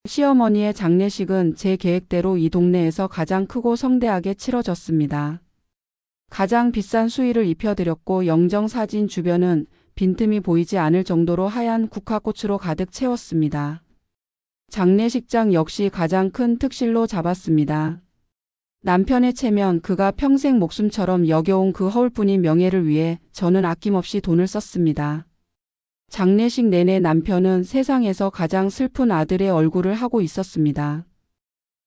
시어머니의 장례식은 제 계획대로 이 동네에서 가장 크고 성대하게 치러졌습니다. 가장 비싼 수의를 입혀드렸고 영정사진 주변은 빈틈이 보이지 않을 정도로 하얀 국화꽃으로 가득 채웠습니다. 장례식장 역시 가장 큰 특실로 잡았습니다. 남편의 체면, 그가 평생 목숨처럼 여겨온 그 허울뿐인 명예를 위해 저는 아낌없이 돈을 썼습니다. 장례식 내내 남편은 세상에서 가장 슬픈 아들의 얼굴을 하고 있었습니다.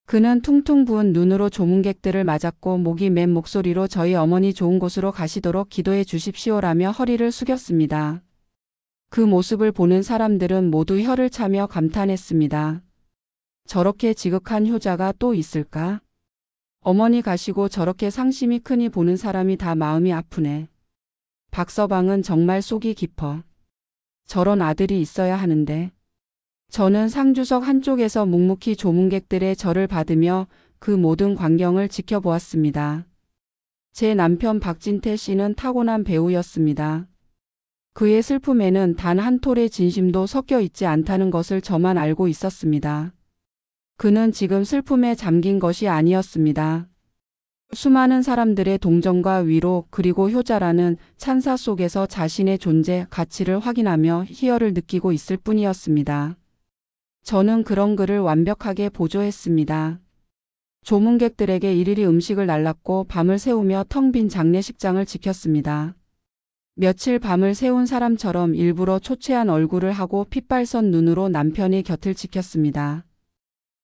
그는 퉁퉁 부은 눈으로 조문객들을 맞았고 목이 맨 목소리로 저희 어머니 좋은 곳으로 가시도록 기도해 주십시오라며 허리를 숙였습니다. 그 모습을 보는 사람들은 모두 혀를 차며 감탄했습니다. 저렇게 지극한 효자가 또 있을까? 어머니 가시고 저렇게 상심이 크니 보는 사람이 다 마음이 아프네. 박서방은 정말 속이 깊어. 저런 아들이 있어야 하는데. 저는 상주석 한쪽에서 묵묵히 조문객들의 절을 받으며 그 모든 광경을 지켜보았습니다. 제 남편 박진태 씨는 타고난 배우였습니다. 그의 슬픔에는 단 한 톨의 진심도 섞여 있지 않다는 것을 저만 알고 있었습니다. 그는 지금 슬픔에 잠긴 것이 아니었습니다. 수많은 사람들의 동정과 위로 그리고 효자라는 찬사 속에서 자신의 존재, 가치를 확인하며 희열을 느끼고 있을 뿐이었습니다. 저는 그런 그를 완벽하게 보조했습니다. 조문객들에게 일일이 음식을 날랐고 밤을 새우며 텅 빈 장례식장을 지켰습니다. 며칠 밤을 새운 사람처럼 일부러 초췌한 얼굴을 하고 핏발선 눈으로 남편의 곁을 지켰습니다.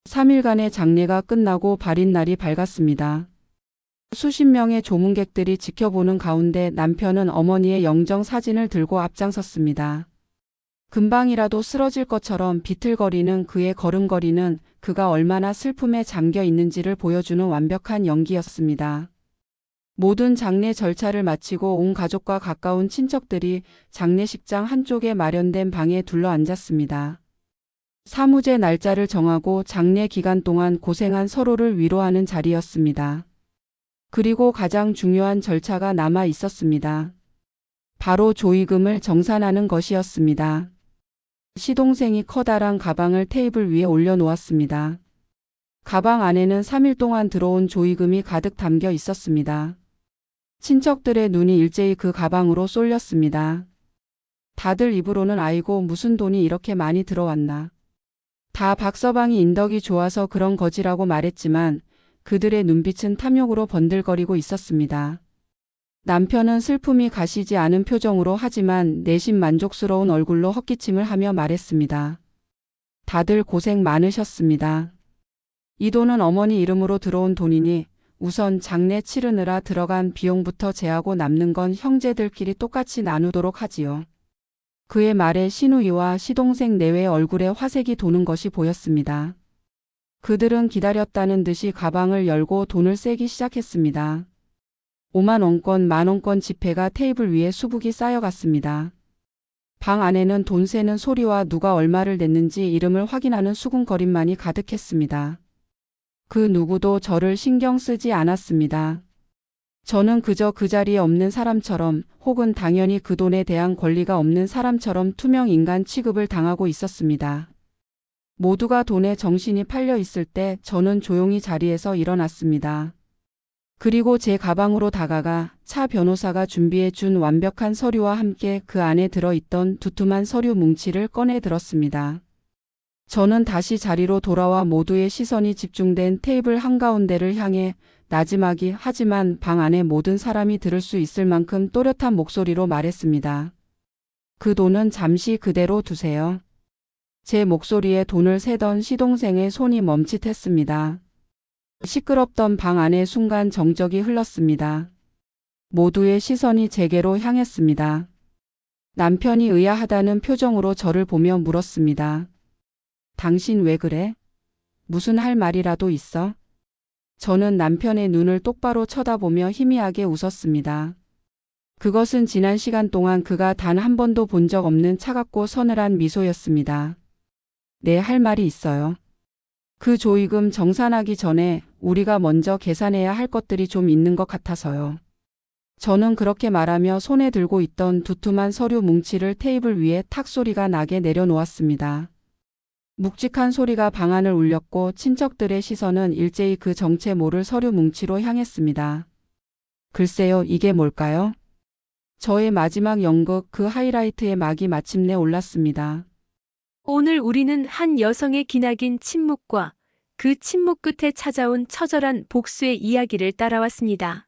3일간의 장례가 끝나고 발인 날이 밝았습니다. 수십 명의 조문객들이 지켜보는 가운데 남편은 어머니의 영정 사진을 들고 앞장섰습니다. 금방이라도 쓰러질 것처럼 비틀거리는 그의 걸음걸이는 그가 얼마나 슬픔에 잠겨 있는지를 보여주는 완벽한 연기였습니다. 모든 장례 절차를 마치고 온 가족과 가까운 친척들이 장례식장 한쪽에 마련된 방에 둘러앉았습니다. 사무제 날짜를 정하고 장례 기간 동안 고생한 서로를 위로하는 자리였습니다. 그리고 가장 중요한 절차가 남아 있었습니다. 바로 조의금을 정산하는 것이었습니다. 시동생이 커다란 가방을 테이블 위에 올려놓았습니다. 가방 안에는 3일 동안 들어온 조의금이 가득 담겨 있었습니다. 친척들의 눈이 일제히 그 가방으로 쏠렸습니다. 다들 입으로는 아이고 무슨 돈이 이렇게 많이 들어왔나. 다 박서방이 인덕이 좋아서 그런 거지라고 말했지만 그들의 눈빛은 탐욕으로 번들거리고 있었습니다. 남편은 슬픔이 가시지 않은 표정으로 하지만 내심 만족스러운 얼굴로 헛기침을 하며 말했습니다. 다들 고생 많으셨습니다. 이 돈은 어머니 이름으로 들어온 돈이니 우선 장례 치르느라 들어간 비용부터 제하고 남는 건 형제들끼리 똑같이 나누도록 하지요. 그의 말에 시누이와 시동생 내외의 얼굴에 화색이 도는 것이 보였습니다. 그들은 기다렸다는 듯이 가방을 열고 돈을 떼기 시작했습니다. 5만 원권, 만 원권 지폐가 테이블 위에 수북이 쌓여갔습니다. 방 안에는 돈 세는 소리와 누가 얼마를 냈는지 이름을 확인하는 수군거림만이 가득했습니다. 그 누구도 저를 신경 쓰지 않았습니다. 저는 그저 그 자리에 없는 사람처럼 혹은 당연히 그 돈에 대한 권리가 없는 사람처럼 투명 인간 취급을 당하고 있었습니다. 모두가 돈에 정신이 팔려 있을 때 저는 조용히 자리에서 일어났습니다. 그리고 제 가방으로 다가가 차 변호사가 준비해 준 완벽한 서류와 함께 그 안에 들어있던 두툼한 서류 뭉치를 꺼내 들었습니다. 저는 다시 자리로 돌아와 모두의 시선이 집중된 테이블 한가운데를 향해 나지막이 하지만 방 안에 모든 사람이 들을 수 있을 만큼 또렷한 목소리로 말했습니다. 그 돈은 잠시 그대로 두세요. 제 목소리에 돈을 세던 시동생의 손이 멈칫했습니다. 시끄럽던 방 안에 순간 정적이 흘렀습니다. 모두의 시선이 제게로 향했습니다. 남편이 의아하다는 표정으로 저를 보며 물었습니다. 당신 왜 그래? 무슨 할 말이라도 있어? 저는 남편의 눈을 똑바로 쳐다보며 희미하게 웃었습니다. 그것은 지난 시간 동안 그가 단 한 번도 본 적 없는 차갑고 서늘한 미소였습니다. 네, 할 말이 있어요. 그 조의금 정산하기 전에 우리가 먼저 계산해야 할 것들이 좀 있는 것 같아서요. 저는 그렇게 말하며 손에 들고 있던 두툼한 서류 뭉치를 테이블 위에 탁 소리가 나게 내려놓았습니다. 묵직한 소리가 방안을 울렸고 친척들의 시선은 일제히 그 정체 모를 서류 뭉치로 향했습니다. 글쎄요, 이게 뭘까요? 저의 마지막 연극 그 하이라이트의 막이 마침내 올랐습니다. 오늘 우리는 한 여성의 기나긴 침묵과 그 침묵 끝에 찾아온 처절한 복수의 이야기를 따라왔습니다.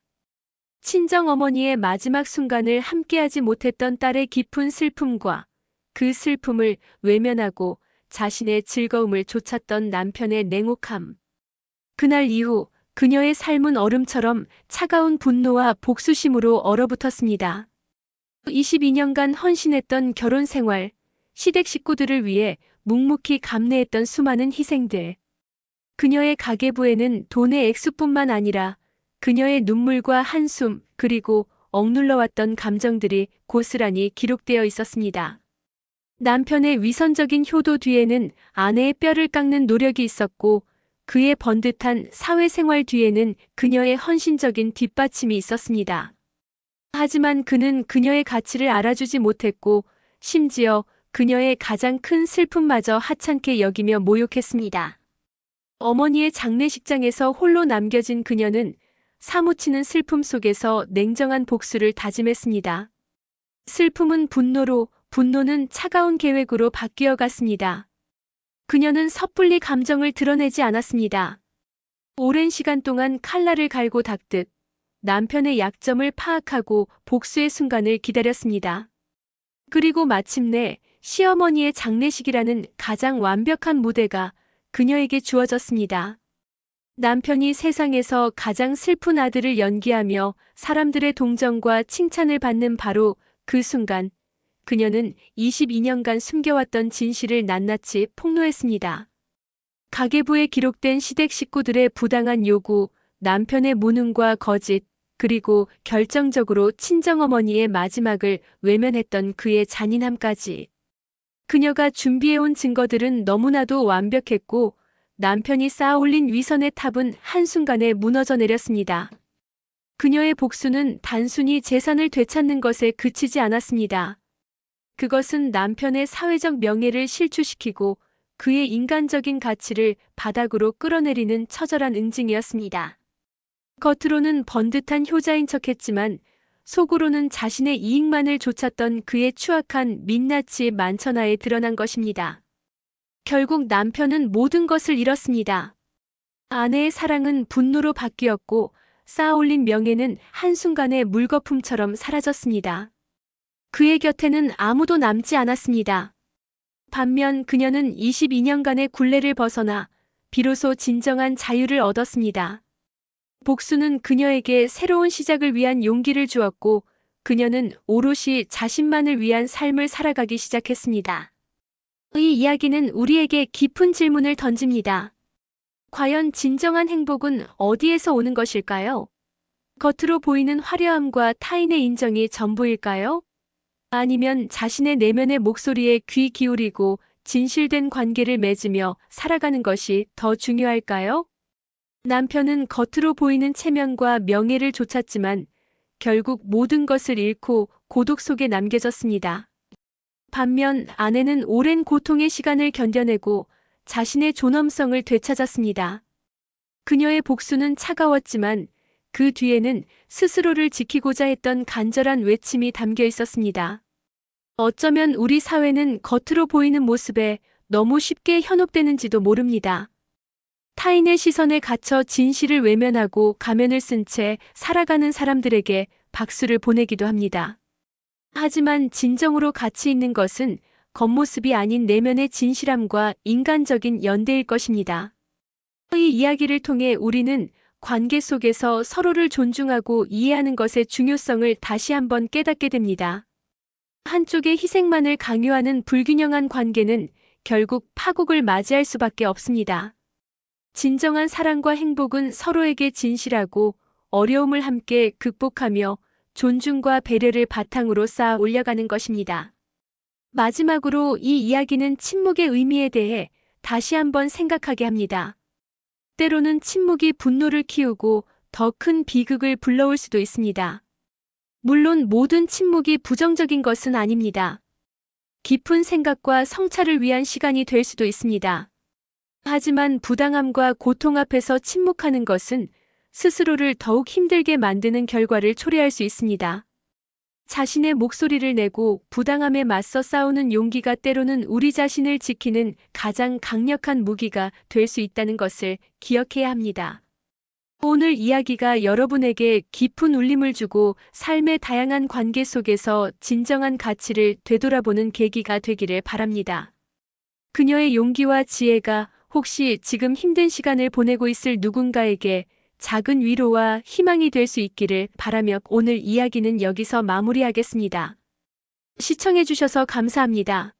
친정어머니의 마지막 순간을 함께하지 못했던 딸의 깊은 슬픔과 그 슬픔을 외면하고 자신의 즐거움을 쫓았던 남편의 냉혹함. 그날 이후 그녀의 삶은 얼음처럼 차가운 분노와 복수심으로 얼어붙었습니다. 22년간 헌신했던 결혼 생활, 시댁 식구들을 위해 묵묵히 감내했던 수많은 희생들. 그녀의 가계부에는 돈의 액수뿐만 아니라 그녀의 눈물과 한숨 그리고 억눌러왔던 감정들이 고스란히 기록되어 있었습니다. 남편의 위선적인 효도 뒤에는 아내의 뼈를 깎는 노력이 있었고 그의 번듯한 사회생활 뒤에는 그녀의 헌신적인 뒷받침이 있었습니다. 하지만 그는 그녀의 가치를 알아주지 못했고 심지어 그녀의 가장 큰 슬픔마저 하찮게 여기며 모욕했습니다. 어머니의 장례식장에서 홀로 남겨진 그녀는 사무치는 슬픔 속에서 냉정한 복수를 다짐했습니다. 슬픔은 분노로, 분노는 차가운 계획으로 바뀌어 갔습니다. 그녀는 섣불리 감정을 드러내지 않았습니다. 오랜 시간 동안 칼날을 갈고 닦듯 남편의 약점을 파악하고 복수의 순간을 기다렸습니다. 그리고 마침내 시어머니의 장례식이라는 가장 완벽한 무대가 그녀에게 주어졌습니다. 남편이 세상에서 가장 슬픈 아들을 연기하며 사람들의 동정과 칭찬을 받는 바로 그 순간, 그녀는 22년간 숨겨왔던 진실을 낱낱이 폭로했습니다. 가계부에 기록된 시댁 식구들의 부당한 요구, 남편의 무능과 거짓, 그리고 결정적으로 친정어머니의 마지막을 외면했던 그의 잔인함까지. 그녀가 준비해온 증거들은 너무나도 완벽했고 남편이 쌓아올린 위선의 탑은 한순간에 무너져 내렸습니다. 그녀의 복수는 단순히 재산을 되찾는 것에 그치지 않았습니다. 그것은 남편의 사회적 명예를 실추시키고 그의 인간적인 가치를 바닥으로 끌어내리는 처절한 응징이었습니다. 겉으로는 번듯한 효자인 척했지만 속으로는 자신의 이익만을 좇았던 그의 추악한 민낯이 만천하에 드러난 것입니다. 결국 남편은 모든 것을 잃었습니다. 아내의 사랑은 분노로 바뀌었고 쌓아올린 명예는 한순간에 물거품처럼 사라졌습니다. 그의 곁에는 아무도 남지 않았습니다. 반면 그녀는 22년간의 굴레를 벗어나 비로소 진정한 자유를 얻었습니다. 복수는 그녀에게 새로운 시작을 위한 용기를 주었고 그녀는 오롯이 자신만을 위한 삶을 살아가기 시작했습니다. 이 이야기는 우리에게 깊은 질문을 던집니다. 과연 진정한 행복은 어디에서 오는 것일까요? 겉으로 보이는 화려함과 타인의 인정이 전부일까요? 아니면 자신의 내면의 목소리에 귀 기울이고 진실된 관계를 맺으며 살아가는 것이 더 중요할까요? 남편은 겉으로 보이는 체면과 명예를 좇았지만 결국 모든 것을 잃고 고독 속에 남겨졌습니다. 반면 아내는 오랜 고통의 시간을 견뎌내고 자신의 존엄성을 되찾았습니다. 그녀의 복수는 차가웠지만 그 뒤에는 스스로를 지키고자 했던 간절한 외침이 담겨 있었습니다. 어쩌면 우리 사회는 겉으로 보이는 모습에 너무 쉽게 현혹되는지도 모릅니다. 타인의 시선에 갇혀 진실을 외면하고 가면을 쓴 채 살아가는 사람들에게 박수를 보내기도 합니다. 하지만 진정으로 가치 있는 것은 겉모습이 아닌 내면의 진실함과 인간적인 연대일 것입니다. 이 이야기를 통해 우리는 관계 속에서 서로를 존중하고 이해하는 것의 중요성을 다시 한번 깨닫게 됩니다. 한쪽의 희생만을 강요하는 불균형한 관계는 결국 파국을 맞이할 수밖에 없습니다. 진정한 사랑과 행복은 서로에게 진실하고 어려움을 함께 극복하며 존중과 배려를 바탕으로 쌓아 올려가는 것입니다. 마지막으로 이 이야기는 침묵의 의미에 대해 다시 한번 생각하게 합니다. 때로는 침묵이 분노를 키우고 더 큰 비극을 불러올 수도 있습니다. 물론 모든 침묵이 부정적인 것은 아닙니다. 깊은 생각과 성찰을 위한 시간이 될 수도 있습니다. 하지만 부당함과 고통 앞에서 침묵하는 것은 스스로를 더욱 힘들게 만드는 결과를 초래할 수 있습니다. 자신의 목소리를 내고 부당함에 맞서 싸우는 용기가 때로는 우리 자신을 지키는 가장 강력한 무기가 될 수 있다는 것을 기억해야 합니다. 오늘 이야기가 여러분에게 깊은 울림을 주고 삶의 다양한 관계 속에서 진정한 가치를 되돌아보는 계기가 되기를 바랍니다. 그녀의 용기와 지혜가 혹시 지금 힘든 시간을 보내고 있을 누군가에게 작은 위로와 희망이 될 수 있기를 바라며 오늘 이야기는 여기서 마무리하겠습니다. 시청해주셔서 감사합니다.